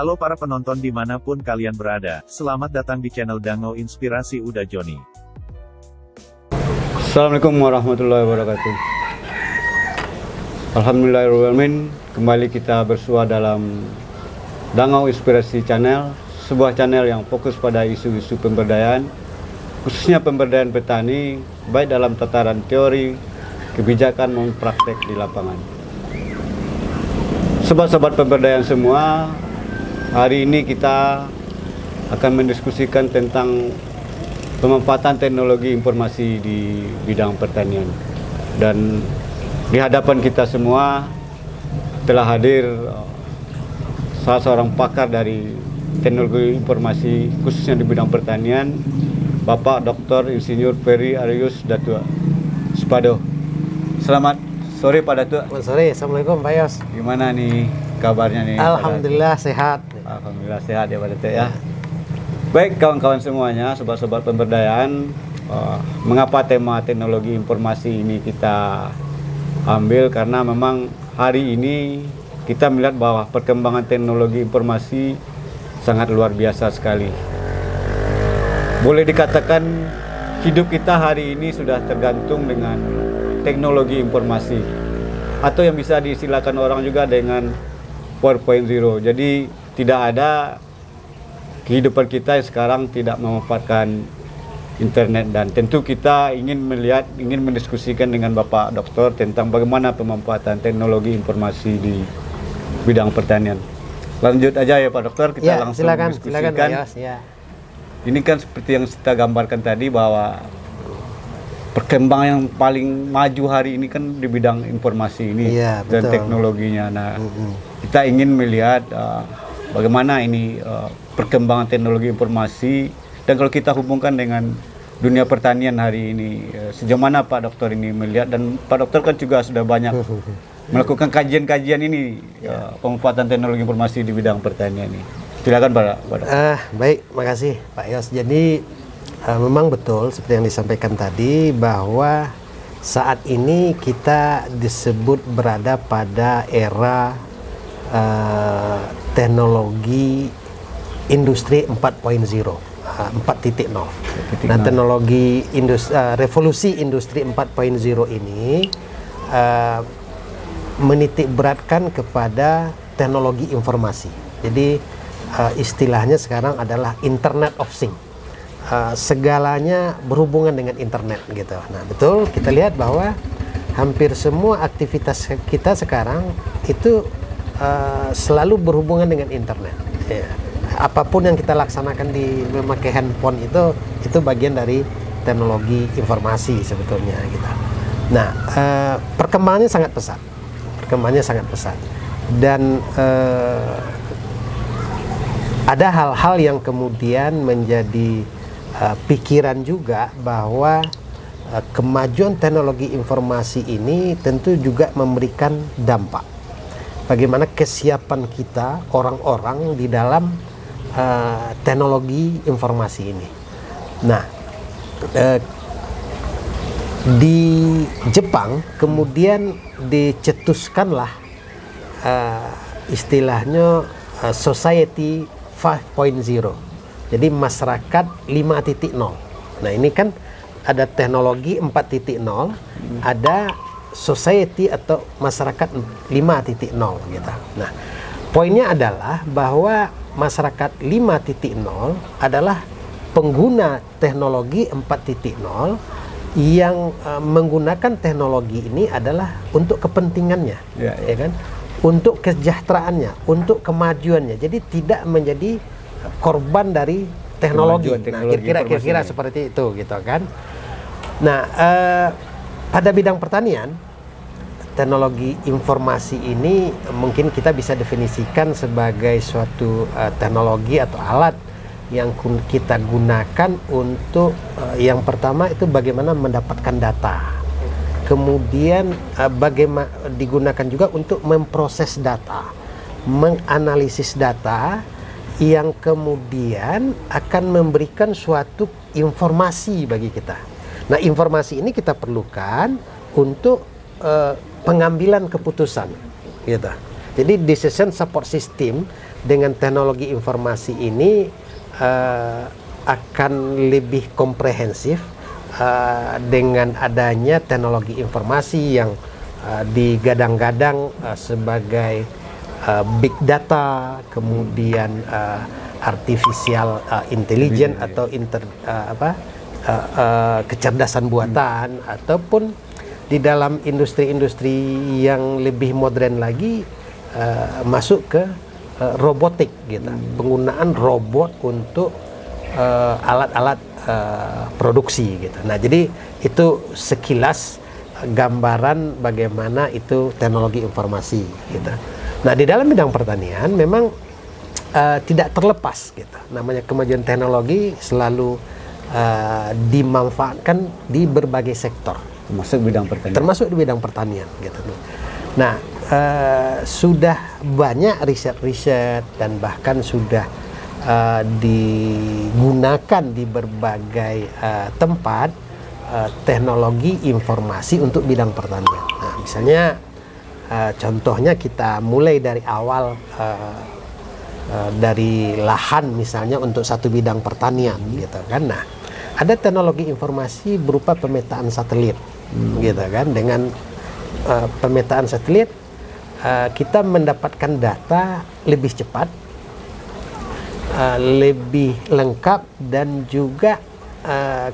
Halo para penonton dimanapun kalian berada, selamat datang di channel Dango Inspirasi Uda Joni. Assalamualaikum warahmatullahi wabarakatuh. Alhamdulillahirrahmanirrahim. Kembali kita bersua dalam Dango Inspirasi Channel, sebuah channel yang fokus pada isu-isu pemberdayaan, khususnya pemberdayaan petani, baik dalam tataran teori, kebijakan maupun praktek di lapangan. Sobat-sobat pemberdayaan semua, hari ini kita akan mendiskusikan tentang pemanfaatan teknologi informasi di bidang pertanian. Dan di hadapan kita semua telah hadir salah seorang pakar dari teknologi informasi khususnya di bidang pertanian, Bapak Dr. Insinyur Ferry Arius Datua Spado. Selamat sore Pak Datua. Selamat sore, Assalamualaikum Pak Yos. Gimana nih kabarnya nih? Alhamdulillah sehat. Alhamdulillah sehat ya Pak Datua ya. Baik kawan-kawan semuanya, sobat-sobat pemberdayaan, mengapa tema teknologi informasi ini kita ambil? Karena memang hari ini kita melihat bahwa perkembangan teknologi informasi sangat luar biasa sekali. Boleh dikatakan hidup kita hari ini sudah tergantung dengan teknologi informasi, atau yang bisa diistilahkan orang juga dengan 4.0. Jadi tidak ada kehidupan kita yang sekarang tidak memanfaatkan internet, dan tentu kita ingin mendiskusikan dengan Bapak Dokter tentang bagaimana pemanfaatan teknologi informasi di bidang pertanian. Lanjut aja ya Pak Dokter, kita langsung diskusikan. Silakan, ya. Ini kan seperti yang kita gambarkan tadi bahwa perkembangan yang paling maju hari ini kan di bidang informasi ini dan teknologinya. Nah, kita ingin melihat bagaimana ini perkembangan teknologi informasi, dan kalau kita hubungkan dengan dunia pertanian hari ini, sejauh mana Pak Dokter ini melihat, dan Pak Dokter kan juga sudah banyak melakukan kajian-kajian ini pemanfaatan teknologi informasi di bidang pertanian ini. Silakan Pak Dokter. Baik, makasih Pak Yos. Jadi memang betul seperti yang disampaikan tadi bahwa saat ini kita disebut berada pada era teknologi industri 4.0, 4.0. Nah, teknologi revolusi industri 4.0 ini menitik beratkan kepada teknologi informasi. Jadi istilahnya sekarang adalah Internet of Things. Segalanya berhubungan dengan internet gitu. Nah, betul kita lihat bahwa hampir semua aktivitas kita sekarang itu selalu berhubungan dengan internet. Ya. Apapun yang kita laksanakan di memakai handphone itu bagian dari teknologi informasi sebetulnya gitu. Nah, perkembangannya sangat pesat. Dan ada hal-hal yang kemudian menjadi pikiran juga bahwa kemajuan teknologi informasi ini tentu juga memberikan dampak. Bagaimana kesiapan kita orang-orang di dalam teknologi informasi ini. Nah, di Jepang kemudian dicetuskanlah istilahnya Society 5.0. Jadi masyarakat 5.0. Nah, ini kan ada teknologi 4.0, ada society atau masyarakat 5.0 gitu. Nah, poinnya adalah bahwa masyarakat 5.0 adalah pengguna teknologi 4.0 yang menggunakan teknologi ini adalah untuk kepentingannya, ya kan? Untuk kesejahteraannya, untuk kemajuannya. Jadi tidak menjadi korban dari teknologi. Nah, kira-kira seperti itu gitu kan. Nah, pada bidang pertanian, teknologi informasi ini mungkin kita bisa definisikan sebagai suatu teknologi atau alat yang kita gunakan untuk yang pertama itu bagaimana mendapatkan data. Kemudian bagaimana digunakan juga untuk memproses data, menganalisis data, yang kemudian akan memberikan suatu informasi bagi kita. Nah, informasi ini kita perlukan untuk pengambilan keputusan, gitu. Jadi decision support system dengan teknologi informasi ini akan lebih komprehensif dengan adanya teknologi informasi yang digadang-gadang sebagai big data, kemudian artificial intelligence atau kecerdasan buatan, ataupun di dalam industri-industri yang lebih modern lagi masuk ke robotik gitu, penggunaan robot untuk alat-alat produksi gitu. Nah, jadi itu sekilas gambaran bagaimana itu teknologi informasi gitu. Nah, di dalam bidang pertanian memang tidak terlepas gitu. Namanya kemajuan teknologi selalu dimanfaatkan di berbagai sektor, termasuk bidang pertanian. Termasuk di bidang pertanian gitu. Nah, sudah banyak riset-riset dan bahkan sudah digunakan di berbagai tempat teknologi informasi untuk bidang pertanian. Nah, misalnya contohnya kita mulai dari awal dari lahan misalnya untuk satu bidang pertanian gitu kan. Nah, ada teknologi informasi berupa pemetaan satelit gitu kan. Dengan pemetaan satelit kita mendapatkan data lebih cepat, lebih lengkap, dan juga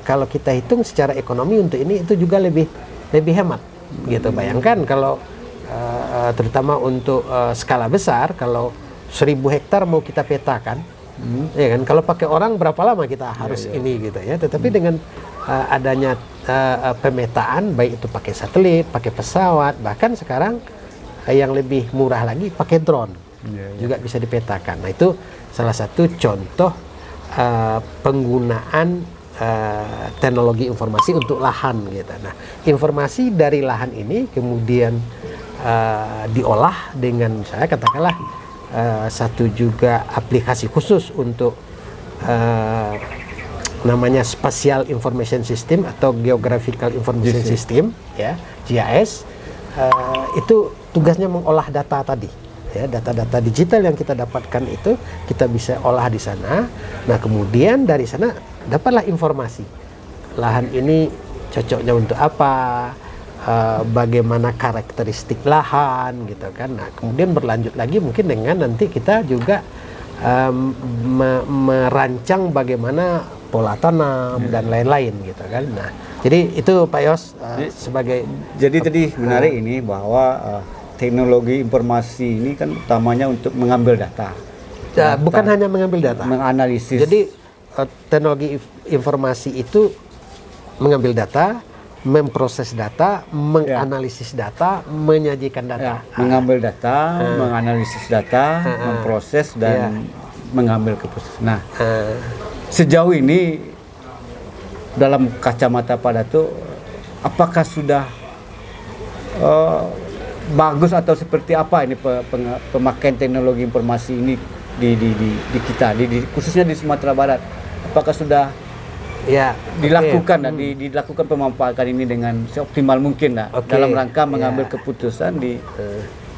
kalau kita hitung secara ekonomi untuk ini itu juga lebih hemat gitu. Bayangkan kalau terutama untuk skala besar, kalau 1000 hektar mau kita petakan, ya kan, kalau pakai orang berapa lama kita harus ini gitu ya. Tetapi dengan adanya pemetaan, baik itu pakai satelit, pakai pesawat, bahkan sekarang yang lebih murah lagi pakai drone juga bisa dipetakan. Nah, itu salah satu contoh penggunaan teknologi informasi untuk lahan gitu. Nah, informasi dari lahan ini kemudian diolah dengan, saya katakanlah satu juga aplikasi khusus untuk namanya Spatial Information System atau Geographical Information System ya, GIS. Itu tugasnya mengolah data tadi ya, data-data digital yang kita dapatkan itu kita bisa olah di sana. Nah, kemudian dari sana dapatlah informasi lahan ini cocoknya untuk apa, bagaimana karakteristik lahan gitu kan. Nah, kemudian berlanjut lagi mungkin dengan nanti kita juga merancang bagaimana pola tanam dan lain-lain gitu kan. Nah, jadi itu Pak Yos sebagai tadi menarik ini bahwa teknologi informasi ini kan utamanya untuk mengambil data. Bukan hanya mengambil data, menganalisis. Jadi teknologi informasi itu mengambil data, memproses data, menganalisis data, menyajikan data. Mengambil data, menganalisis data, memproses dan mengambil keputusan. Nah, sejauh ini dalam kacamata Pak Datuk, apakah sudah bagus atau seperti apa ini pemakaian teknologi informasi ini di kita, khususnya di Sumatera Barat? Apakah sudah dilakukan dan dilakukan pemanfaatan ini dengan seoptimal mungkin dalam rangka mengambil keputusan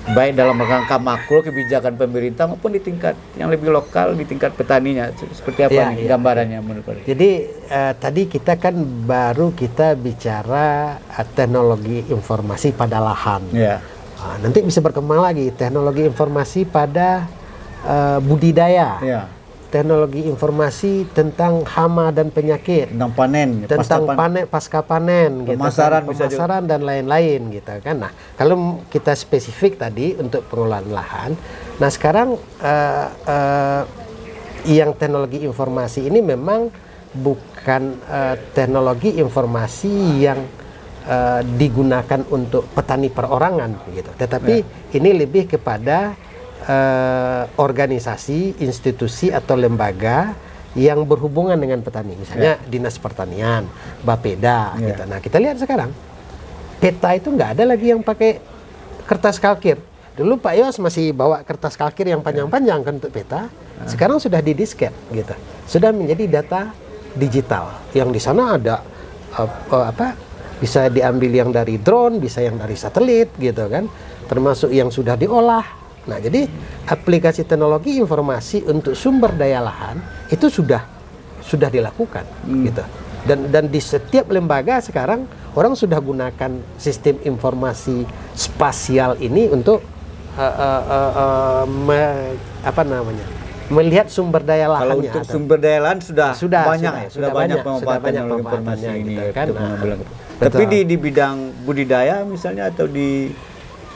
baik dalam rangka makro kebijakan pemerintah maupun di tingkat yang lebih lokal, di tingkat petaninya, seperti apa nih gambarannya menurut Pak? Jadi tadi kita kan baru kita bicara teknologi informasi pada lahan. Nanti bisa berkembang lagi teknologi informasi pada budidaya. Teknologi informasi tentang hama dan penyakit, tentang panen, pasca panen, pemasaran, pemasaran dan lain-lain gitu kan. Nah, kalau kita spesifik tadi untuk pengelolaan lahan, nah sekarang yang teknologi informasi ini memang bukan teknologi informasi yang digunakan untuk petani perorangan gitu, tetapi ini lebih kepada organisasi, institusi atau lembaga yang berhubungan dengan petani, misalnya Dinas Pertanian, Bapeda gitu. Nah, kita lihat sekarang peta itu nggak ada lagi yang pakai kertas kalkir. Dulu Pak Yos masih bawa kertas kalkir yang panjang-panjang kan untuk peta. Sekarang sudah didisket gitu, sudah menjadi data digital yang di sana ada bisa diambil yang dari drone, bisa yang dari satelit gitu kan, termasuk yang sudah diolah Nah, jadi aplikasi teknologi informasi untuk sumber daya lahan itu sudah dilakukan gitu. Dan di setiap lembaga sekarang orang sudah gunakan sistem informasi spasial ini untuk melihat sumber daya lahannya. Kalau untuk sumber daya lahan sudah banyak pemanfaatan informasi ini gitu, kan? Tapi di bidang budidaya misalnya atau di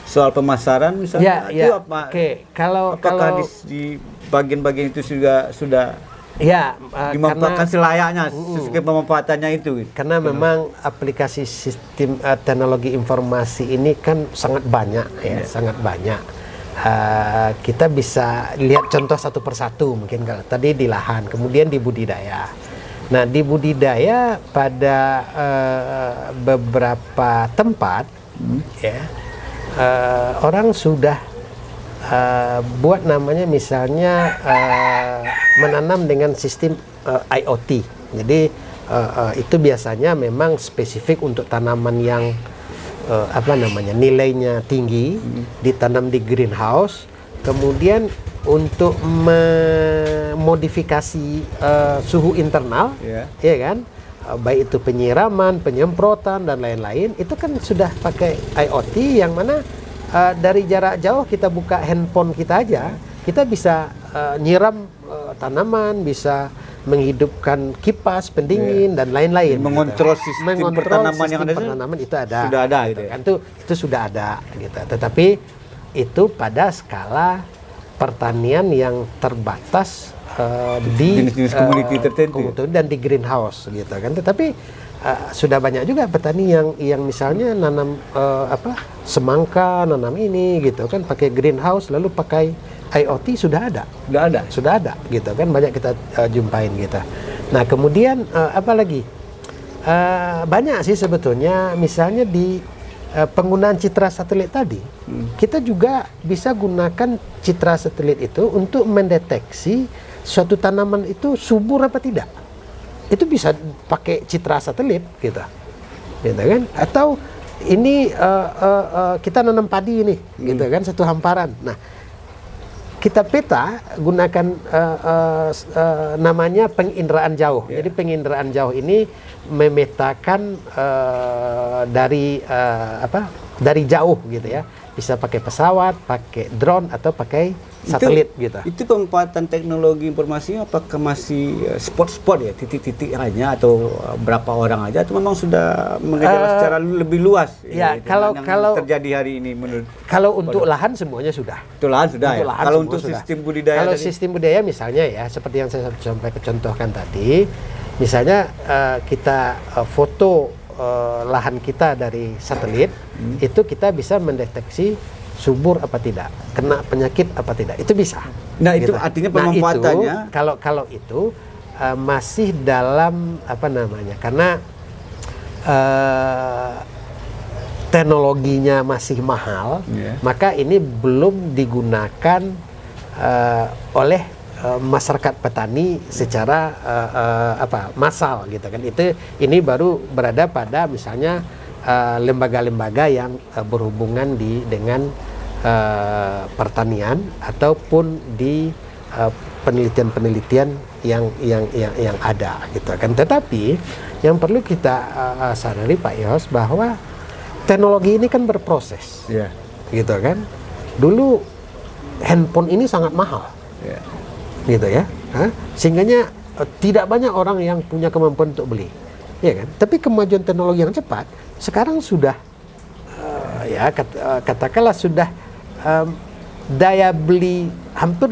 soal pemasaran misalnya itu apa? Apakah di bagian-bagian itu sudah dimanfaatkan selayaknya sesuai pemanfaatannya itu? Karena memang aplikasi sistem teknologi informasi ini kan sangat banyak sangat banyak. Kita bisa lihat contoh satu persatu, mungkin kalau tadi di lahan, kemudian di budidaya. Nah, di budidaya pada beberapa tempat orang sudah buat namanya misalnya menanam dengan sistem IoT. Jadi itu biasanya memang spesifik untuk tanaman yang nilainya tinggi, ditanam di greenhouse, kemudian untuk memodifikasi suhu internal, ya kan, baik itu penyiraman, penyemprotan dan lain-lain, itu kan sudah pakai IoT yang mana dari jarak jauh kita buka handphone kita aja, kita bisa nyiram tanaman, bisa menghidupkan kipas pendingin dan lain-lain. Mengontrol sistem pertanaman yang ada itu ada. Sudah ada gitu ya. Kan itu sudah ada gitu. Tetapi itu pada skala pertanian yang terbatas di jenis-jenis komoditi tertentu dan di greenhouse gitu kan. Tetapi sudah banyak juga petani yang misalnya nanam semangka, nanam ini gitu kan pakai greenhouse lalu pakai IoT sudah ada gitu kan, banyak kita jumpain gitu. Nah, kemudian apa lagi? Banyak sih sebetulnya, misalnya di penggunaan citra satelit tadi, kita juga bisa gunakan citra satelit itu untuk mendeteksi suatu tanaman itu subur apa tidak. Itu bisa pakai citra satelit gitu kan? Atau ini kita nanam padi nih, gitu kan, satu hamparan. Nah, kita peta gunakan namanya penginderaan jauh. Jadi penginderaan jauh ini memetakan dari jauh gitu ya. Bisa pakai pesawat, pakai drone atau pakai satelit gitu. Itu pemanfaatan teknologi informasinya apakah masih spot-spot ya, titik-titik hanya atau berapa orang aja, atau memang sudah mengejar secara lebih luas? Ya, gitu, kalau terjadi hari ini menurut. Kalau untuk lahan semuanya sudah. Untuk lahan sudah ya. Kalau untuk sudah. Sistem budidaya. Kalau sistem budidaya misalnya ya, seperti yang saya sampai contohkan tadi, misalnya kita foto lahan kita dari satelit, itu kita bisa mendeteksi subur apa tidak, kena penyakit apa tidak, itu bisa. Nah, itu artinya pemanfaatannya. Kalau itu masih dalam karena teknologinya masih mahal, maka ini belum digunakan oleh masyarakat petani secara massal gitu kan. Ini baru berada pada misalnya lembaga-lembaga yang berhubungan dengan pertanian ataupun di penelitian-penelitian yang ada gitu kan. Tetapi yang perlu kita sadari Pak Yos, bahwa teknologi ini kan berproses, gitu kan. Dulu handphone ini sangat mahal, gitu ya, sehingganya tidak banyak orang yang punya kemampuan untuk beli, ya kan. Tapi kemajuan teknologi yang cepat sekarang sudah katakanlah sudah daya beli hampir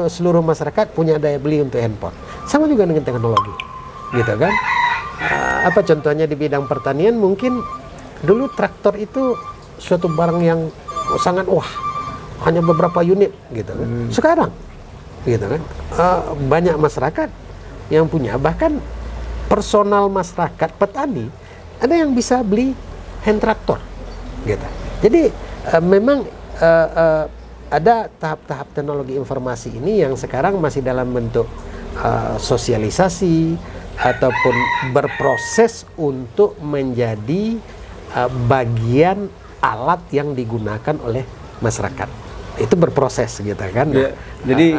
seluruh masyarakat punya daya beli untuk handphone. Sama juga dengan teknologi, gitu kan. Apa contohnya di bidang pertanian, mungkin dulu traktor itu suatu barang yang sangat hanya beberapa unit gitu kan. Sekarang gitu kan, banyak masyarakat yang punya, bahkan personal masyarakat petani ada yang bisa beli hand traktor gitu. Jadi memang ada tahap-tahap teknologi informasi ini yang sekarang masih dalam bentuk sosialisasi ataupun berproses untuk menjadi bagian alat yang digunakan oleh masyarakat itu berproses gitu kan. Ya, jadi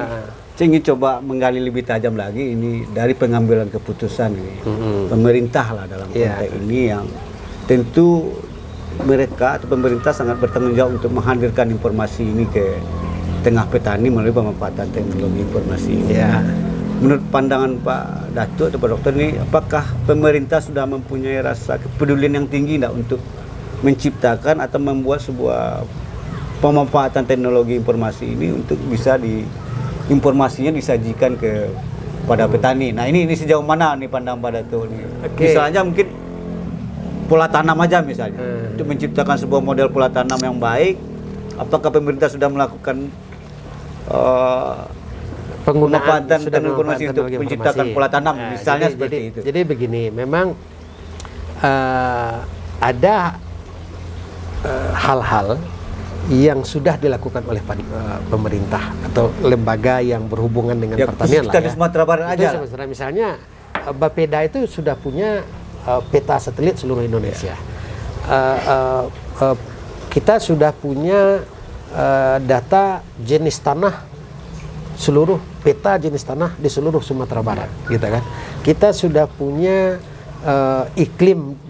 saya ingin coba menggali lebih tajam lagi ini dari pengambilan keputusan ini. Pemerintah lah dalam konteks ini yang tentu mereka atau pemerintah sangat bertanggung jawab untuk menghadirkan informasi ini ke tengah petani melalui pemanfaatan teknologi informasi ini. Ya. Menurut pandangan Pak Datuk atau Pak Dokter ini, apakah pemerintah sudah mempunyai rasa kepedulian yang tinggi enggak untuk menciptakan atau membuat sebuah pemanfaatan teknologi informasi ini untuk bisa informasinya disajikan kepada petani. Nah ini sejauh mana nih pandangan Pak Datuk nih? Misalnya mungkin pola tanam aja misalnya, untuk menciptakan sebuah model pola tanam yang baik, apakah pemerintah sudah melakukan penggunaan informasi untuk menciptakan pola tanam, misalnya seperti itu. Jadi begini, memang ada hal-hal yang sudah dilakukan oleh pemerintah atau lembaga yang berhubungan dengan pertanian lah di Sumatera Barat aja. Misalnya Bapeda itu sudah punya peta satelit seluruh Indonesia. Kita sudah punya data jenis tanah, seluruh peta jenis tanah di seluruh Sumatera Barat, gitu kan. Kita sudah punya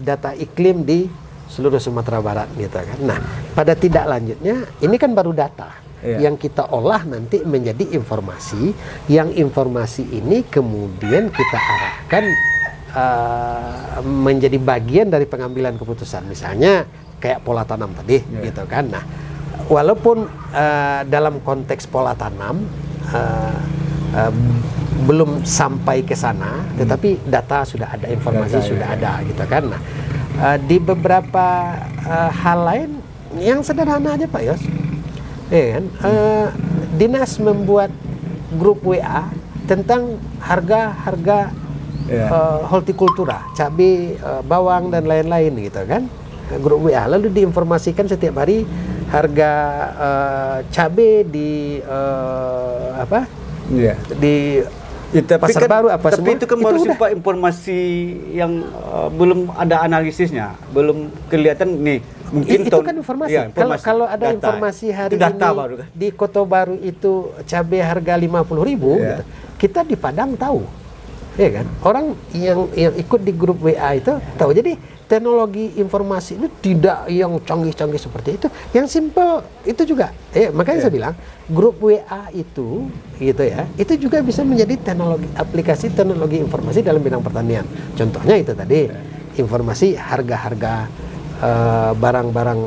data iklim di seluruh Sumatera Barat, gitu kan. Nah, pada tidak lanjutnya ini kan baru data yang kita olah nanti menjadi informasi, yang informasi ini kemudian kita arahkan menjadi bagian dari pengambilan keputusan, misalnya kayak pola tanam tadi, gitu kan. Nah, walaupun dalam konteks pola tanam belum sampai ke sana, tetapi data sudah ada, informasi sudah ada, gitu kan. Nah, di beberapa hal lain yang sederhana aja Pak Yos, kan, dinas membuat grup WA tentang harga hortikultura, cabai, bawang dan lain-lain, gitu kan. Grup WA lalu diinformasikan setiap hari harga cabai di di pasar baru apa tapi semua. Itu kan baru simpan informasi yang belum ada analisisnya, belum kelihatan nih. Mungkin itu kan informasi. Kalau ada data, informasi hari ini baru, kan? Di Kota Baru itu cabai harga 50.000, gitu, kita di Padang tahu, ya kan? Orang yang ikut di grup WA itu tahu. Jadi teknologi informasi itu tidak yang canggih-canggih seperti itu, yang simple itu juga. Makanya saya bilang grup WA itu, gitu ya, itu juga bisa menjadi aplikasi teknologi informasi dalam bidang pertanian. Contohnya itu tadi, informasi harga-harga barang-barang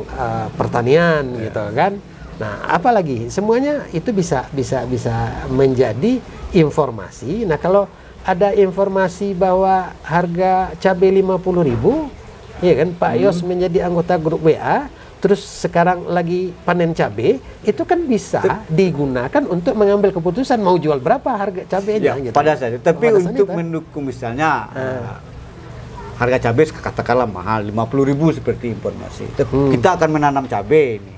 pertanian, gitu kan. Nah, apalagi semuanya itu bisa menjadi informasi. Nah, kalau ada informasi bahwa harga cabai 50.000, ya kan, Pak Yos menjadi anggota grup WA, terus sekarang lagi panen cabai, itu kan bisa digunakan untuk mengambil keputusan mau jual berapa harga cabainya. Gitu. Pada saat itu. Tapi untuk mendukung misalnya harga cabai katakanlah mahal 50.000 seperti informasi, kita akan menanam cabai ini.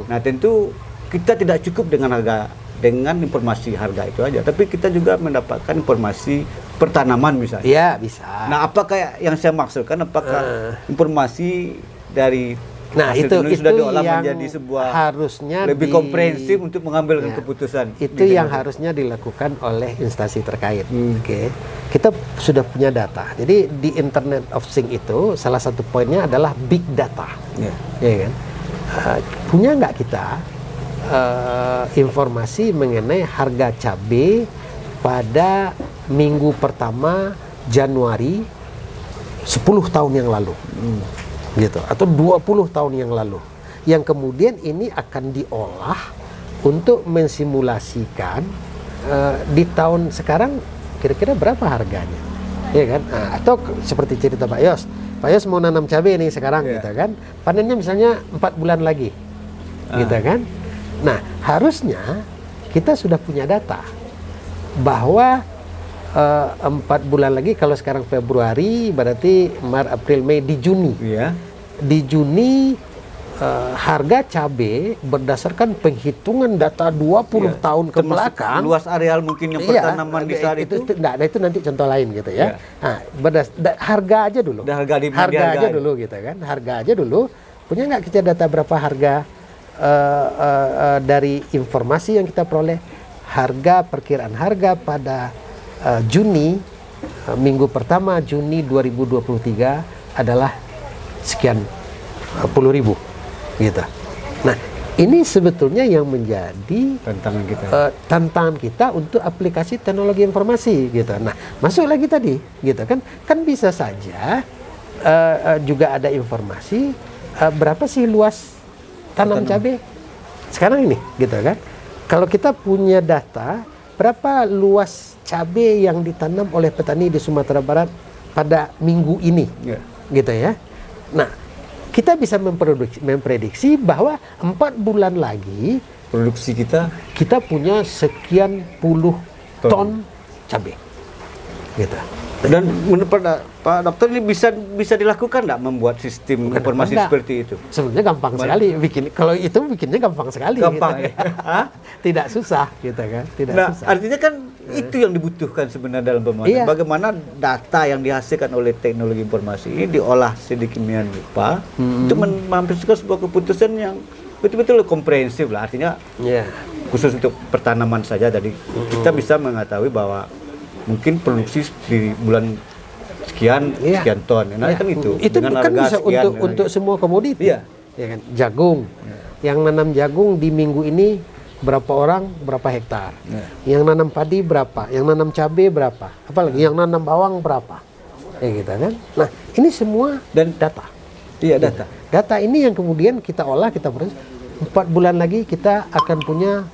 Nah, tentu kita tidak cukup dengan informasi harga itu aja, tapi kita juga mendapatkan informasi pertanaman misalnya. Iya, bisa. Nah, apakah yang saya maksudkan, apakah informasi dari itu sudah diolah menjadi sebuah harusnya lebih komprehensif untuk mengambil keputusan. Itu yang harusnya dilakukan oleh instansi terkait. Oke. Kita sudah punya data. Jadi di Internet of Things itu salah satu poinnya adalah big data. Ya kan? Punya nggak kita informasi mengenai harga cabai pada minggu pertama Januari 10 tahun yang lalu, gitu, atau 20 tahun yang lalu, yang kemudian ini akan diolah untuk mensimulasikan di tahun sekarang kira-kira berapa harganya, ya kan? Atau seperti cerita Pak Yos mau nanam cabai nih sekarang, gitu kan, panennya misalnya 4 bulan lagi, gitu kan. Nah, harusnya kita sudah punya data bahwa 4 bulan lagi, kalau sekarang Februari, berarti Maret, April, Mei, di Juni. Di Juni harga cabai berdasarkan penghitungan data 20 tahun ke belakang. Luas areal mungkin yang pertanaman di saat itu. Itu nanti contoh lain, gitu ya. Nah, harga aja dulu. Harga aja dulu, gitu kan. Harga aja dulu. Punya nggak kita data berapa harga dari informasi yang kita peroleh, perkiraan harga pada Juni, minggu pertama Juni 2023 adalah sekian puluh ribu gitu. Nah, ini sebetulnya yang menjadi tantangan kita untuk aplikasi teknologi informasi gitu. Nah, masuk lagi tadi gitu kan bisa saja juga ada informasi berapa sih luas tanam cabai sekarang ini gitu kan. Kalau kita punya data berapa luas cabai yang ditanam oleh petani di Sumatera Barat pada minggu ini gitu ya. Nah, kita bisa memprediksi bahwa 4 bulan lagi produksi kita punya sekian puluh ton cabai gitu. Dan menurut Pak Dokter ini bisa dilakukan nggak membuat sistem informasi seperti itu? Sebenarnya gampang sekali kalau itu bikinnya gampang sekali. Gampang gitu. Tidak susah gitu kan. Susah. Artinya kan itu yang dibutuhkan sebenarnya dalam pemantauan. Bagaimana data yang dihasilkan oleh teknologi informasi ini diolah sedemikian rupa untuk menghasilkan sebuah keputusan yang betul-betul komprehensif lah. Artinya khusus untuk pertanaman saja tadi kita bisa mengetahui bahwa mungkin produksi di bulan sekian ton. Nah, kan itu dengan kan harga bisa sekian, untuk semua komoditi. Ya kan? Jagung. Yang nanam jagung di minggu ini berapa orang, berapa hektar. Yang nanam padi berapa, yang nanam cabai berapa. Apalagi yang nanam bawang berapa. Ya gitu kan. Nah, ini semua data. Iya, data. Data ini yang kemudian kita olah, kita proses. 4 bulan lagi kita akan punya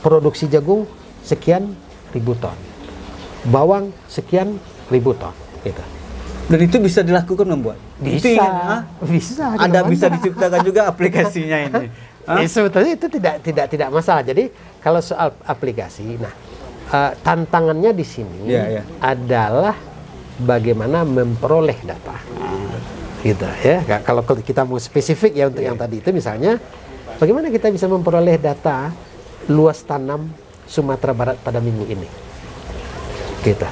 produksi jagung sekian ribu ton, bawang sekian ribu ton, gitu. Dan itu bisa dilakukan membuat? Bisa. Bisa diciptakan juga aplikasinya ini. Sebetulnya itu tidak masalah. Jadi kalau soal aplikasi, nah tantangannya di sini adalah bagaimana memperoleh data, gitu ya. Kalau kita mau spesifik ya untuk yang tadi itu misalnya, bagaimana kita bisa memperoleh data luas tanam Sumatera Barat pada minggu ini, gitu,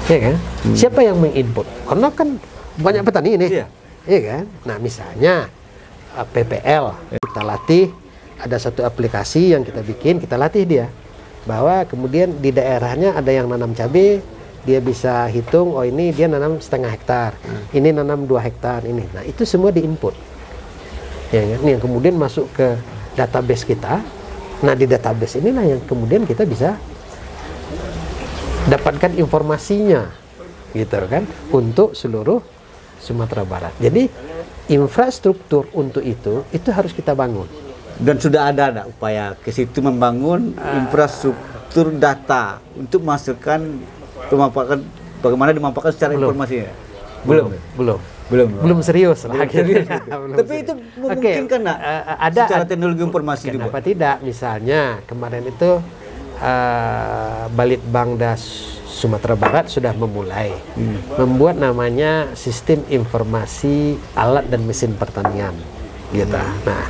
ya kan? Siapa yang menginput? Karena kan banyak petani ini, ya kan? Nah, misalnya PPL kita latih, ada satu aplikasi yang kita bikin, kita latih dia, bahwa kemudian di daerahnya ada yang nanam cabai, dia bisa hitung, oh ini dia nanam 0,5 hektar, ini nanam 2 hektar, ini. Nah, itu semua diinput, ya kan? Yang kemudian masuk ke database kita. Nah, di database inilah yang kemudian kita bisa dapatkan informasinya, gitu kan, untuk seluruh Sumatera Barat. Jadi infrastruktur untuk itu harus kita bangun. Dan sudah ada upaya ke situ membangun infrastruktur data untuk menghasilkan bagaimana dimanfaatkan secara informasinya? Belum serius lah. Tapi itu memungkinkan nggak ada secara teknologi informasi juga? Kenapa tidak? Misalnya kemarin itu Balitbangda Sumatera Barat sudah memulai membuat namanya sistem informasi alat dan mesin pertanian, gitu. Nah,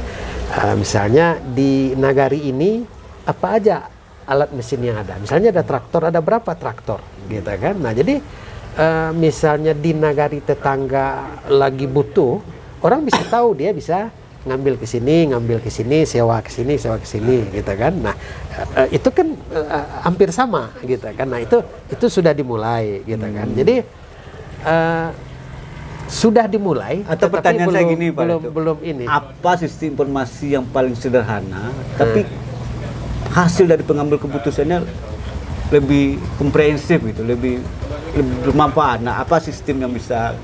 misalnya di Nagari ini apa aja alat mesin yang ada? Misalnya ada traktor, ada berapa traktor, gitu kan? Nah, jadi misalnya di Nagari tetangga lagi butuh, orang bisa tahu, dia bisa ngambil ke sini, sewa ke sini, gitu kan. Nah, itu kan hampir sama, gitu kan. Nah, itu sudah dimulai, gitu kan. Jadi sudah dimulai. Atau pertanyaan saya gini, Pak, belum ini. Apa sistem informasi yang paling sederhana, tapi hasil dari pengambil keputusannya lebih komprehensif gitu, lebih bermanfaat. Nah, apa sistem yang bisa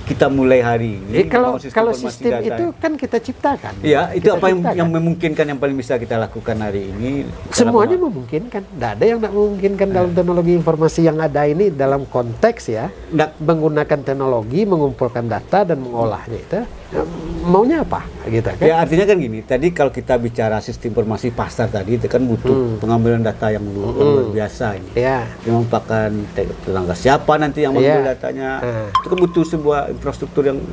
kita mulai hari ini? Kalau sistem itu kan kita ciptakan. Iya, itu apa yang memungkinkan yang paling bisa kita lakukan hari ini? Semuanya memungkinkan. Tidak ada yang tidak memungkinkan dalam teknologi informasi yang ada ini, dalam konteks ya, menggunakan teknologi, mengumpulkan data dan mengolahnya itu. Maunya apa? Gitu kan? Ya, artinya kan gini. Tadi kalau kita bicara sistem informasi pasar tadi itu kan butuh pengambilan data yang luar biasa ini. Ya. Merupakan tetangga siapa nanti yang mengambil datanya. Itu kan butuh sebuah infrastruktur yang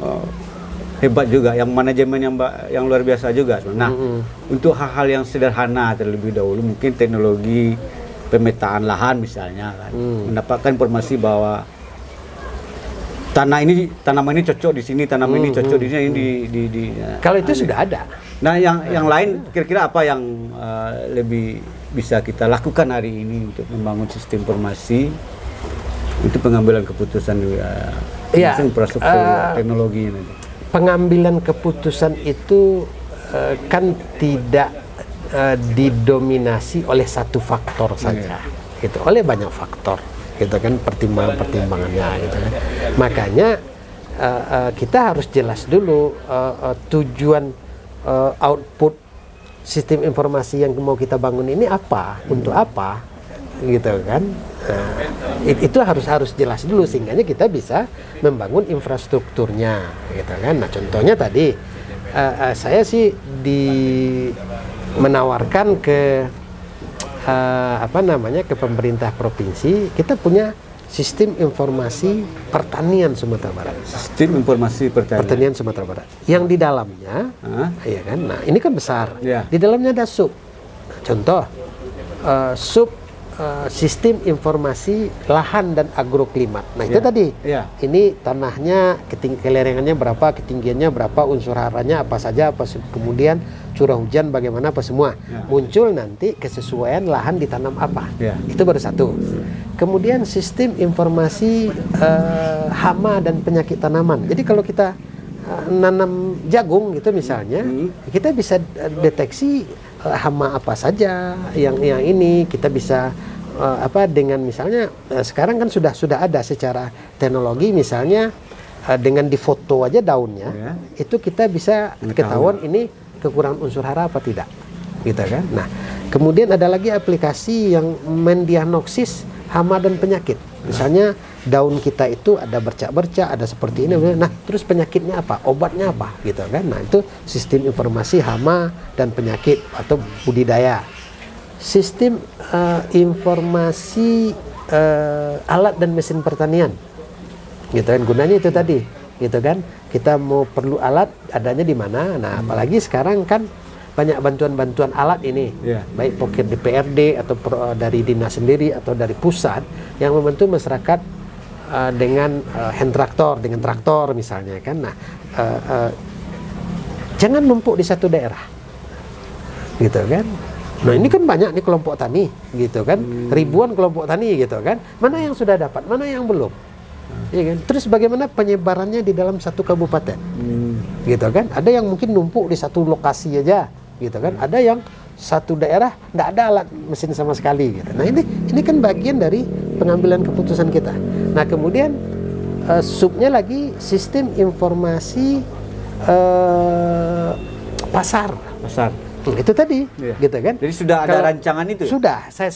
hebat juga, yang manajemen yang luar biasa juga. Nah, untuk hal-hal yang sederhana terlebih dahulu, mungkin teknologi pemetaan lahan misalnya kan, mendapatkan informasi bahwa tanaman ini cocok di sini, tanaman ini cocok di sini, Kalau itu sudah ada. Nah, yang lain kira-kira apa yang lebih bisa kita lakukan hari ini untuk membangun sistem informasi untuk pengambilan keputusan infrastruktur teknologi ini? Pengambilan keputusan itu kan tidak didominasi oleh satu faktor saja, gitu, oleh banyak faktor, gitu kan, pertimbangannya, gitu kan. Makanya kita harus jelas dulu tujuan output sistem informasi yang mau kita bangun ini apa, untuk apa, gitu kan. Itu harus jelas dulu sehingga kita bisa membangun infrastrukturnya, gitu kan. Nah, contohnya tadi saya sih menawarkan ke ke pemerintah provinsi, kita punya sistem informasi pertanian Sumatera Barat. Sistem informasi pertanian Sumatera Barat. Yang di dalamnya, ya kan. Nah, ini kan besar. Di dalamnya ada sub. Contoh, sub sistem informasi lahan dan agroklimat. Nah, itu tadi. Ini tanahnya, kelerengannya berapa, ketinggiannya berapa, unsur haranya apa saja, kemudian curah hujan bagaimana, apa semua. Muncul nanti kesesuaian lahan ditanam apa. Itu baru satu. Kemudian sistem informasi hama dan penyakit tanaman. Jadi kalau kita nanam jagung gitu misalnya, kita bisa deteksi hama apa saja yang ini, kita bisa dengan misalnya sekarang kan sudah ada secara teknologi, misalnya dengan difoto aja daunnya, itu kita bisa ketahuan ini kekurangan unsur hara apa tidak, gitu kan. Nah, kemudian ada lagi aplikasi yang mendiagnosis hama dan penyakit. Misalnya daun kita itu ada bercak-bercak, ada seperti ini. Nah, terus penyakitnya apa? Obatnya apa? Gitu kan. Nah, itu sistem informasi hama dan penyakit atau budidaya. Sistem informasi alat dan mesin pertanian. Gitu kan. Gunanya itu tadi, gitu kan. Kita mau perlu alat, adanya di mana? Nah, apalagi sekarang kan banyak bantuan-bantuan alat ini, baik pocket DPRD atau dari dinas sendiri atau dari pusat yang membantu masyarakat dengan hand traktor, dengan traktor misalnya kan. Nah, jangan numpuk di satu daerah, gitu kan. Nah, ini kan banyak nih kelompok tani, gitu kan, ribuan kelompok tani, gitu kan. Mana yang sudah dapat, mana yang belum, ya kan. Terus bagaimana penyebarannya di dalam satu kabupaten, gitu kan. Ada yang mungkin numpuk di satu lokasi aja, gitu kan. Ada yang satu daerah nggak ada alat mesin sama sekali, gitu. Nah, ini kan bagian dari pengambilan keputusan kita. Nah, kemudian subnya lagi sistem informasi pasar. Itu tadi, gitu kan. Jadi sudah ada rancangan itu? Sudah, saya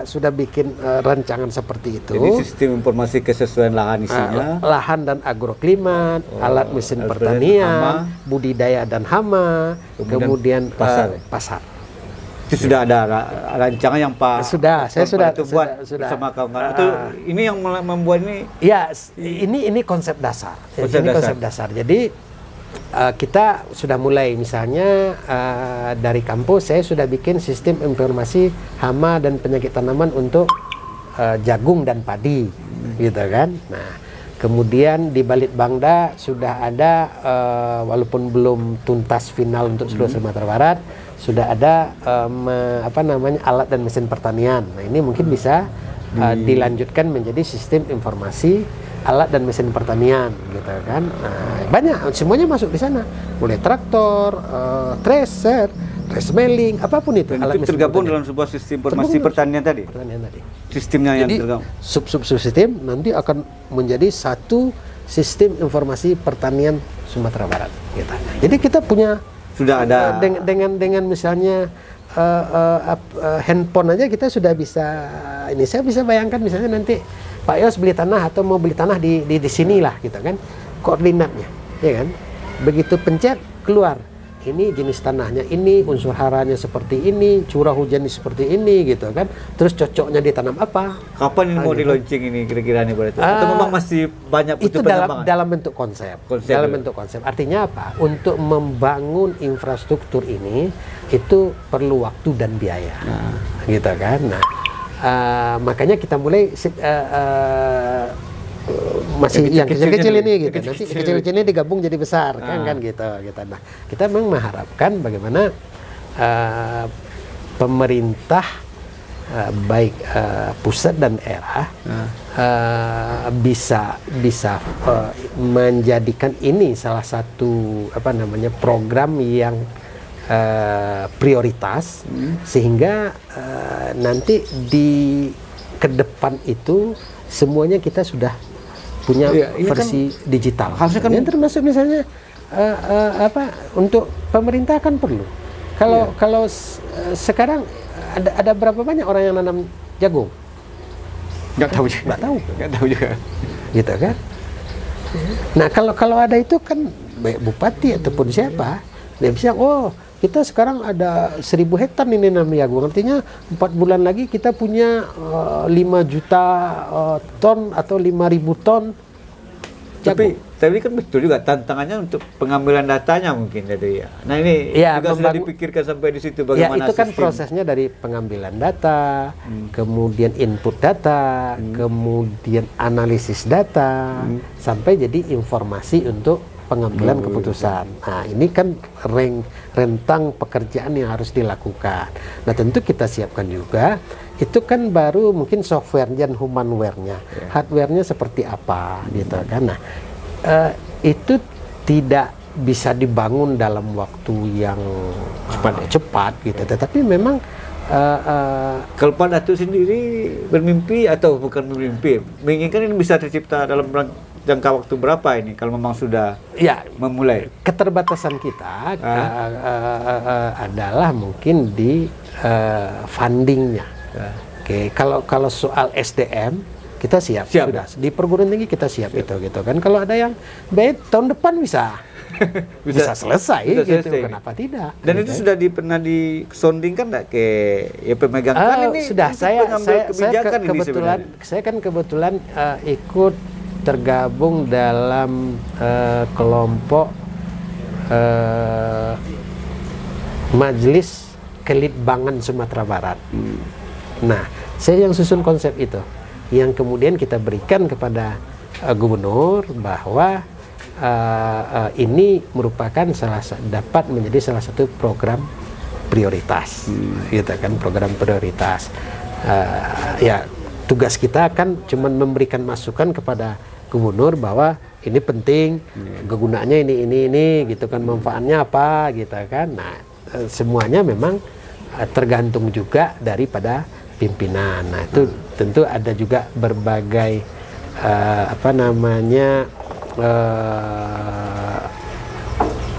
sudah bikin rancangan seperti itu. Jadi sistem informasi kesesuaian lahan isinya, lahan dan agroklimat, alat mesin pertanian, budidaya dan hama, kemudian pasar. Itu sudah ada rancangan yang Pak. Saya sudah buat bersama kawan-kawan. Itu ini yang membuat ini. Ya, ini konsep dasar. Konsep dasar. Jadi kita sudah mulai, misalnya dari kampus saya sudah bikin sistem informasi hama dan penyakit tanaman untuk jagung dan padi, gitu kan. Nah, kemudian di Balitbangda sudah ada, walaupun belum tuntas final untuk seluruh Sumatera Barat, sudah ada alat dan mesin pertanian. Nah, ini mungkin bisa dilanjutkan menjadi sistem informasi alat dan mesin pertanian, gitu kan. Nah, banyak, semuanya masuk di sana, mulai traktor, tracer, trace mailing, apapun itu. Dan itu tergabung dalam sebuah sistem informasi pertanian tadi. Sistemnya yang tergabung. Subsistem nanti akan menjadi satu sistem informasi pertanian Sumatera Barat. Gitu. Jadi kita punya sudah ada dengan misalnya handphone aja kita sudah bisa. Ini saya bisa bayangkan misalnya nanti Pak Yos beli tanah atau mau beli tanah di sini lah, gitu kan, koordinatnya, ya kan. Begitu pencet keluar, ini jenis tanahnya ini, unsur haranya seperti ini, curah hujan seperti ini, gitu kan. Terus cocoknya ditanam apa? Kapan ini mau di launching ini kira-kira nih berarti? Atau memang masih banyak butuh pengembangan? Itu dalam bentuk konsep. Dalam bentuk konsep. Artinya apa? Untuk membangun infrastruktur ini itu perlu waktu dan biaya, gitu kan. Nah, makanya kita mulai masih yang kecil-kecil ini gitu. Kecil-kecil. Nanti kecil-kecil ini digabung jadi besar kan gitu. Nah, kita memang mengharapkan bagaimana pemerintah baik pusat dan daerah bisa menjadikan ini salah satu program yang prioritas, sehingga nanti di ke depan itu semuanya kita sudah punya versi digital. Harusnya kan termasuk misalnya untuk pemerintah kan perlu. Kalau sekarang ada berapa banyak orang yang nanam jagung? Nggak tahu juga. Gitu kan? Nah kalau ada itu kan baik bupati ataupun siapa, dia bisa kita sekarang ada 1.000 hektar ini nanam jagung. Artinya 4 bulan lagi kita punya 5 juta ton atau 5.000 ton jagung. Tapi kan betul juga tantangannya untuk pengambilan datanya mungkin jadi ya. Nah ini juga sudah dipikirkan sampai di situ bagaimana itu kan prosesnya dari pengambilan data, kemudian input data, kemudian analisis data, sampai jadi informasi untuk pengambilan keputusan. Nah ini kan rentang pekerjaan yang harus dilakukan. Nah tentu kita siapkan juga. Itu kan baru mungkin software dan humanware-nya, hardware-nya seperti apa gitu kan. Nah itu tidak bisa dibangun dalam waktu yang cepat gitu. Tetapi memang kalau Pak Datu sendiri bermimpi atau bukan bermimpi, menginginkan ini bisa tercipta dalam jangka waktu berapa ini kalau memang sudah memulai? Keterbatasan kita adalah mungkin di fundingnya. Oke, kalau soal SDM kita siap. Sudah di perguruan tinggi kita siap. Itu gitu kan. Kalau ada yang baik tahun depan bisa selesai gitu. Kenapa tidak? Dan gitu. Itu sudah pernah disondingkan nggak ke pemegang ini? Sudah. Saya kebetulan ikut tergabung dalam kelompok Majelis Kelitbangan Sumatera Barat. Nah, saya yang susun konsep itu, yang kemudian kita berikan kepada gubernur bahwa ini merupakan dapat menjadi salah satu program prioritas, gitu kan, program prioritas. Ya tugas kita kan cuma memberikan masukan kepada gubernur bahwa ini penting, kegunaannya ini gitu kan, manfaatnya apa gitu kan. Nah semuanya memang tergantung juga daripada pimpinan. Nah itu tentu ada juga berbagai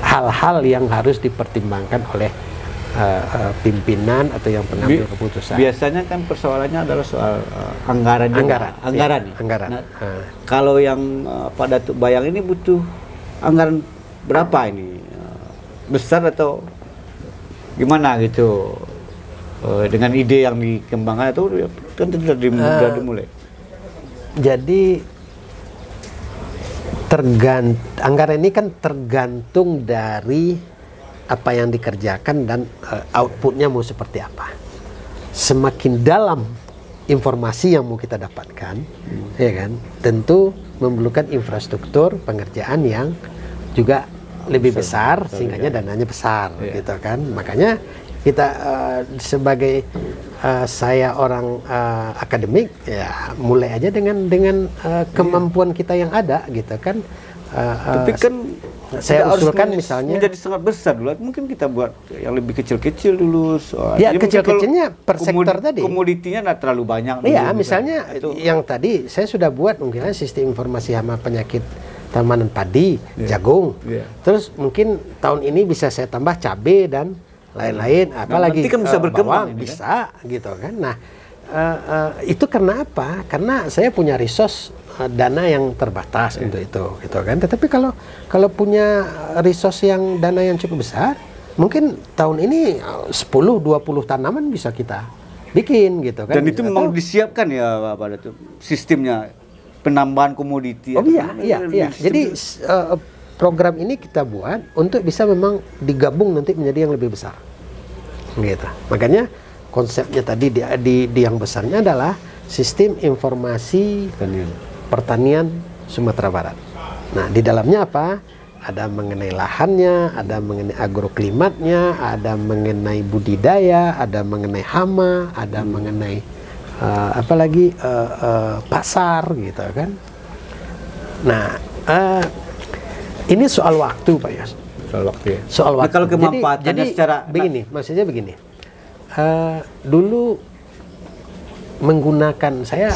hal-hal yang harus dipertimbangkan oleh pimpinan atau yang pengambil keputusan. Biasanya kan persoalannya adalah soal anggaran. Anggaran. Kalau yang Pak Datuk bayang ini butuh anggaran berapa ini? Besar atau gimana gitu? Dengan ide yang dikembangkan itu kan sudah dimulai. Jadi anggaran ini kan tergantung dari apa yang dikerjakan dan outputnya mau seperti apa. Semakin dalam informasi yang mau kita dapatkan, ya kan, tentu memerlukan infrastruktur pengerjaan yang juga lebih besar, sehingga dananya besar, gitu kan. Makanya kita sebagai saya orang akademik, ya mulai aja dengan kemampuan kita yang ada, gitu kan. Tapi kan saya usulkan misalnya menjadi sangat besar dulu, mungkin kita buat yang lebih kecil-kecil dulu. Ya kecil-kecilnya per sektor tadi. Komoditinya tidak terlalu banyak. Iya, misalnya yang tadi saya sudah buat mungkin sistem informasi hama penyakit tanaman padi, jagung. Terus mungkin tahun ini bisa saya tambah cabai dan lain-lain. Apalagi nanti kan bisa berkembang, bisa gitu kan. Nah itu karena apa? Karena saya punya resource dana yang terbatas untuk itu, gitu kan. Tetapi kalau punya resource yang dana yang cukup besar, mungkin tahun ini 10-20 tanaman bisa kita bikin, gitu kan. Dan itu memang disiapkan ya Pak Datuk, sistemnya penambahan komoditi. Oh iya. Jadi program ini kita buat untuk bisa memang digabung nanti menjadi yang lebih besar, gitu. Makanya konsepnya tadi di yang besarnya adalah sistem informasi pertanian Sumatera Barat. Nah, di dalamnya apa? Ada mengenai lahannya, ada mengenai agroklimatnya, ada mengenai budidaya, ada mengenai hama, ada mengenai apalagi pasar gitu kan. Nah, ini soal waktu Pak Yos. Soal waktu ya. Soal waktu. Nah, kalau kemanfaatannya jadi secara begini, maksudnya begini. Dulu menggunakan saya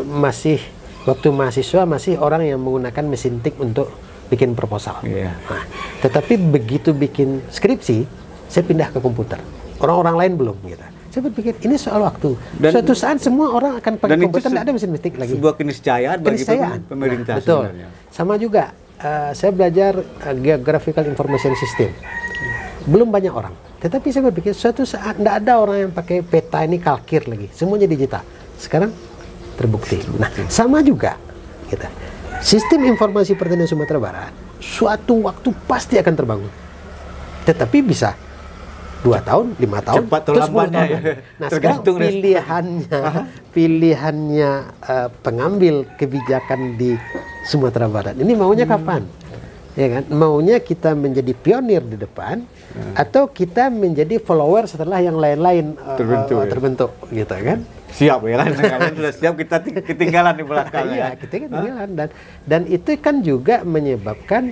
masih waktu mahasiswa masih orang yang menggunakan mesin tik untuk bikin proposal. Iya. Nah, tetapi begitu bikin skripsi, saya pindah ke komputer. Orang-orang lain belum gitu. Saya berpikir ini soal waktu. Dan suatu saat semua orang akan pakai komputer, tidak ada mesin tik lagi. Sebuah keniscayaan bagi pemerintah. Nah, betul. Sebenarnya. Sama juga saya belajar Geographical Information System. Belum banyak orang. Tetapi saya berpikir suatu saat tidak ada orang yang pakai peta ini kalkir lagi. Semuanya digital. Sekarang terbukti. Nah, sama juga gitu. Sistem informasi pertanian Sumatera Barat suatu waktu pasti akan terbangun. Tetapi bisa 2 tahun, 5 tahun, cepat atau lambatnya ya. Nah, sekarang pilihannya pengambil kebijakan di Sumatera Barat ini maunya kapan? Ya kan? Maunya kita menjadi pionir di depan atau kita menjadi follower setelah yang lain-lain terbentuk gitu kan? Siap ya kan? Kalian sudah siap, kita ketinggalan di belakang. Iya, kita ketinggalan dan itu kan juga menyebabkan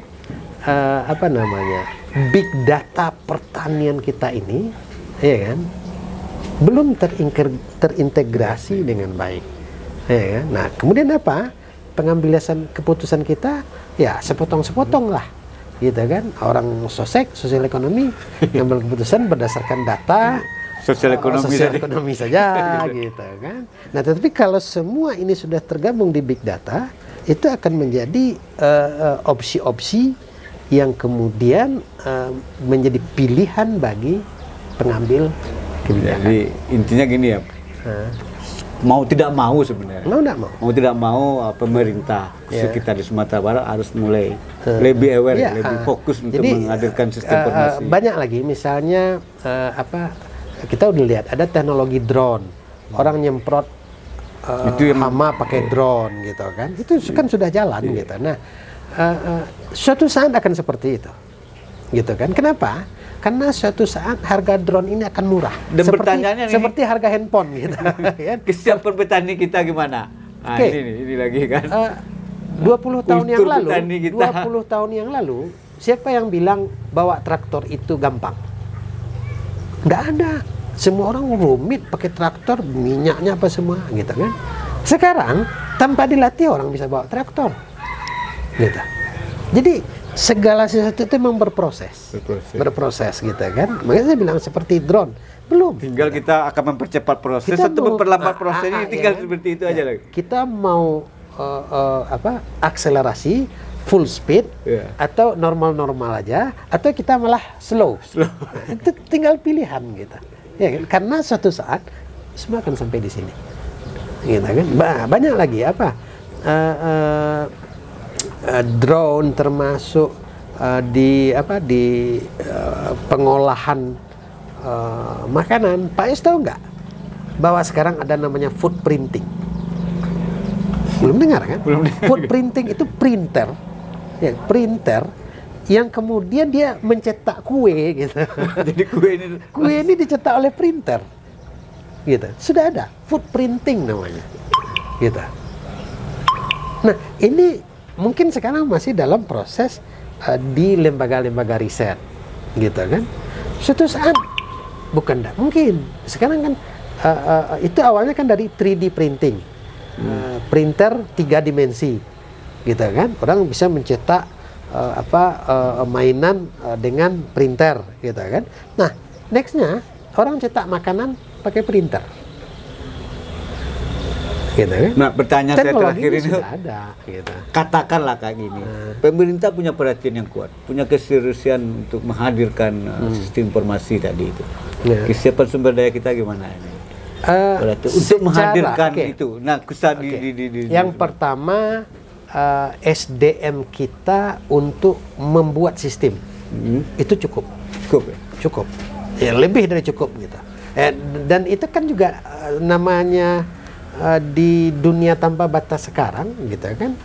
big data pertanian kita ini, ya kan, belum terintegrasi dengan baik, ya kan. Nah, kemudian apa? Pengambilan keputusan kita, ya sepotong-sepotong lah, gitu kan. Orang sosial ekonomi ngambil keputusan berdasarkan data sosial ekonomi saja, gitu kan. Nah, tetapi kalau semua ini sudah tergabung di big data, itu akan menjadi opsi-opsi yang kemudian menjadi pilihan bagi pengambil kebijakan. Jadi intinya gini ya, mau tidak mau sebenarnya. Mau tidak mau pemerintah khusus kita di Sumatera Barat harus mulai lebih aware, lebih fokus untuk menghadirkan sistem informasi. Banyak lagi, misalnya kita udah lihat ada teknologi drone, orang nyemprot hama pakai drone gitu kan, itu kan sudah jalan gitu. Nah, suatu saat akan seperti itu, gitu kan? Kenapa? Karena suatu saat harga drone ini akan murah. Dan pertanyaannya seperti harga handphone gitu. Kesiapan petani kita gimana? Nah, ini lagi kan. 20 tahun yang lalu, 20 tahun yang lalu, siapa yang bilang bawa traktor itu gampang? Nggak ada. Semua orang rumit pakai traktor, minyaknya apa semua, gitu kan? Sekarang tanpa dilatih orang bisa bawa traktor, gitu. Jadi segala sesuatu itu memang berproses, gitu kan? Makanya saya bilang seperti drone, belum. Tinggal kita akan mempercepat proses atau memperlambat proses ini, tinggal seperti itu aja lagi. Kita mau akselerasi full speed atau normal aja, atau kita malah slow. Nah, itu tinggal pilihan gitu. Ya kan? Karena suatu saat semua akan sampai di sini. Gitu kan? Banyak lagi drone termasuk di pengolahan makanan. Pak Is tahu nggak bahwa sekarang ada namanya food printing? Belum dengar kan? Food printing itu printer yang kemudian dia mencetak kue gitu. Jadi kue ini dicetak oleh printer, gitu. Sudah ada food printing namanya, gitu. Nah, ini mungkin sekarang masih dalam proses di lembaga-lembaga riset, gitu kan. Suatu saat bukan enggak mungkin. Sekarang kan itu awalnya kan dari 3D printing, printer 3 dimensi, gitu kan. Orang bisa mencetak mainan dengan printer, gitu kan. Nah, nextnya orang cetak makanan pakai printer, gitu kan. Nah, pertanyaan saya terakhir ini sudah ada, gitu. Katakanlah kayak gini, pemerintah punya perhatian yang kuat, punya keseriusan untuk menghadirkan sistem informasi tadi itu. Kesiapan sumber daya kita gimana ini? Untuk menghadirkan itu. Nah, yang pertama, SDM kita untuk membuat sistem itu cukup ya, lebih dari cukup gitu. Dan itu kan juga namanya di dunia tanpa batas sekarang gitu kan,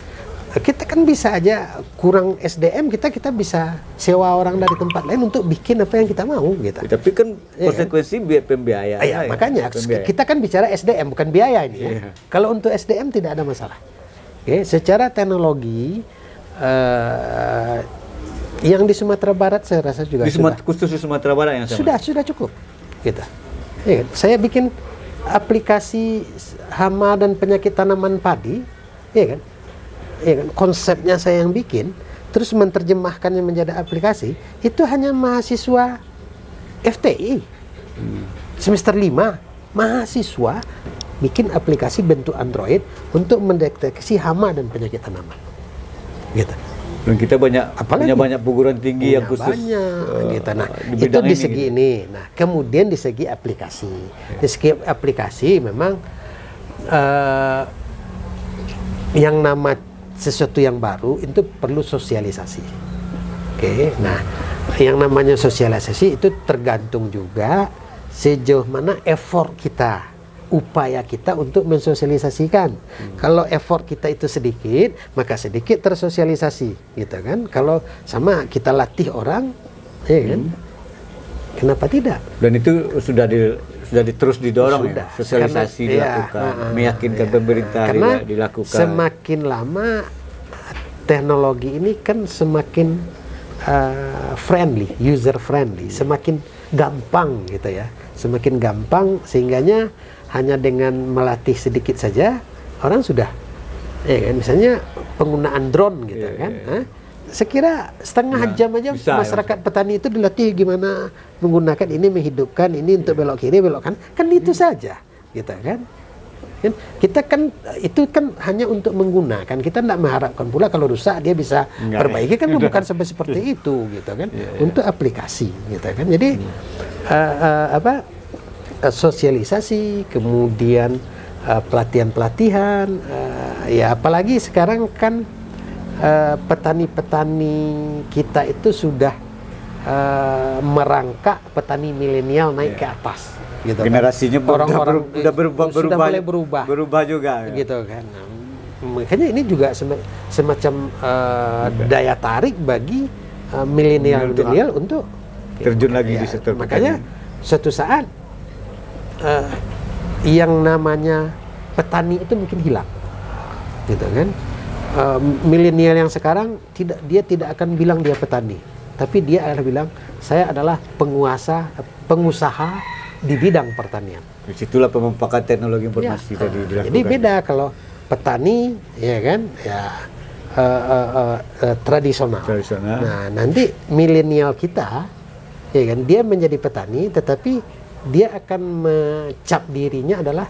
kita kan bisa aja kurang SDM, kita bisa sewa orang dari tempat lain untuk bikin apa yang kita mau gitu. Tapi kan konsekuensi pembiayaan. Ya, makanya kita kan bicara SDM bukan biaya ini ya. Kalau untuk SDM tidak ada masalah. Oke, secara teknologi yang di Sumatera Barat saya rasa juga khusus di Sumatera Barat yang sudah cukup gitu. Ya, saya bikin aplikasi hama dan penyakit tanaman padi, ya kan? Ya kan? Konsepnya saya yang bikin, terus menerjemahkannya menjadi aplikasi, itu hanya mahasiswa FTI. Semester 5, mahasiswa bikin aplikasi bentuk Android untuk mendeteksi hama dan penyakit tanaman. Gitu. Dan kita punya banyak perguruan tinggi yang khusus banyak gitu. Nah, itu di segi ini. Nah, kemudian di segi aplikasi. Di segi aplikasi memang yang nama sesuatu yang baru itu perlu sosialisasi. Oke. Nah, yang namanya sosialisasi itu tergantung juga sejauh mana effort kita, upaya kita untuk mensosialisasikan. Kalau effort kita itu sedikit, maka sedikit tersosialisasi, gitu kan? Kalau sama kita latih orang, ya kan? Kenapa tidak? Dan itu sudah terus didorong ya, sosialisasi dilakukan, meyakinkan pemerintah karena dilakukan. Semakin lama teknologi ini kan semakin friendly, user friendly, semakin gampang gitu ya, semakin gampang sehingganya hanya dengan melatih sedikit saja orang sudah, ya kan? Misalnya penggunaan drone gitu kan. Sekira setengah jam aja masyarakat petani itu dilatih gimana menggunakan ini, menghidupkan ini untuk belok kiri, belok kanan, kan itu saja gitu kan. Kita kan itu kan hanya untuk menggunakan, kita tidak mengharapkan pula kalau rusak dia bisa perbaiki, kan bukan sampai seperti itu gitu kan. Untuk aplikasi gitu kan. Jadi sosialisasi, kemudian pelatihan-pelatihan, ya apalagi sekarang kan petani-petani kita itu sudah merangkak petani milenial naik ke atas, gitu. Generasinya kan? Orang-orang sudah mulai berubah juga, gitu kan. Nah, makanya ini juga semacam daya tarik bagi milenial untuk terjun lagi di sektor makanya suatu saat yang namanya petani itu mungkin hilang, gitu kan. Milenial yang sekarang dia tidak akan bilang dia petani, tapi dia akan bilang saya adalah pengusaha di bidang pertanian. Disitulah pemanfaatan teknologi informasi tadi dilakukan. Jadi beda kalau petani, ya kan, ya tradisional. Nah, nanti milenial kita, ya kan, dia menjadi petani, tetapi dia akan mencap dirinya adalah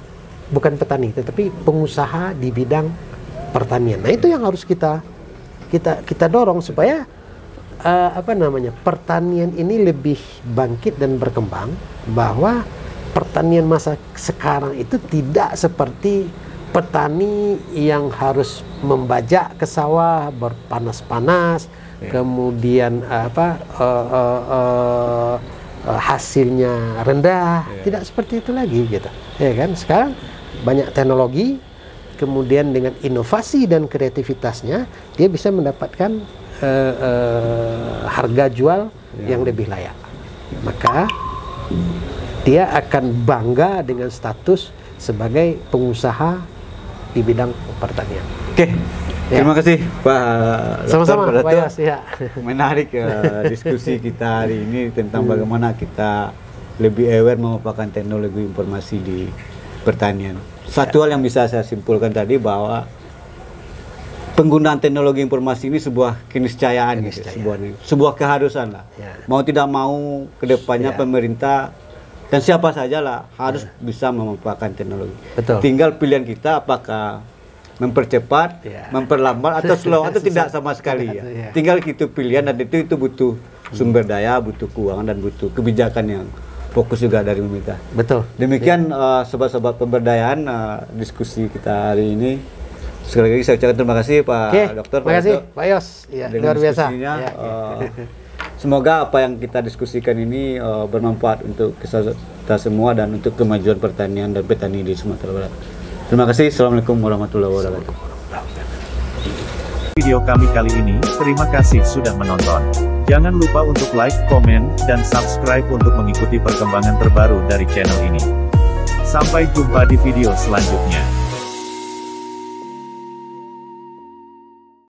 bukan petani, tetapi pengusaha di bidang pertanian. Nah, itu yang harus kita dorong supaya pertanian ini lebih bangkit dan berkembang, bahwa pertanian masa sekarang itu tidak seperti petani yang harus membajak ke sawah berpanas-panas, kemudian hasilnya rendah, tidak seperti itu lagi gitu. Ya kan? Sekarang banyak teknologi, kemudian dengan inovasi dan kreativitasnya dia bisa mendapatkan harga jual yang lebih layak. Maka dia akan bangga dengan status sebagai pengusaha di bidang pertanian. Oke. Terima kasih Pak Sama-sama Dr. Pak Yos, ya. Menarik diskusi kita hari ini tentang bagaimana kita lebih aware memanfaatkan teknologi informasi di pertanian. Satu hal yang bisa saya simpulkan tadi, bahwa penggunaan teknologi informasi ini sebuah keniscayaan, sebuah keharusan lah. Mau tidak mau kedepannya pemerintah dan siapa saja lah harus bisa memanfaatkan teknologi. Betul. Tinggal pilihan kita apakah mempercepat, memperlambat atau slow atau tidak sama sekali ya. Tinggal itu pilihan, dan itu butuh sumber daya, butuh keuangan, dan butuh kebijakan yang fokus juga dari pemerintah. Betul. Demikian sobat-sobat pemberdayaan diskusi kita hari ini. Sekali lagi saya ucapkan terima kasih Pak Dokter. Terima kasih Pak Yos. Ya, luar biasa. Semoga apa yang kita diskusikan ini bermanfaat untuk kita semua dan untuk kemajuan pertanian dan petani di Sumatera Barat. Terima kasih. Assalamualaikum warahmatullahi wabarakatuh. Video kami kali ini, terima kasih sudah menonton. Jangan lupa untuk like, komen, dan subscribe untuk mengikuti perkembangan terbaru dari channel ini. Sampai jumpa di video selanjutnya.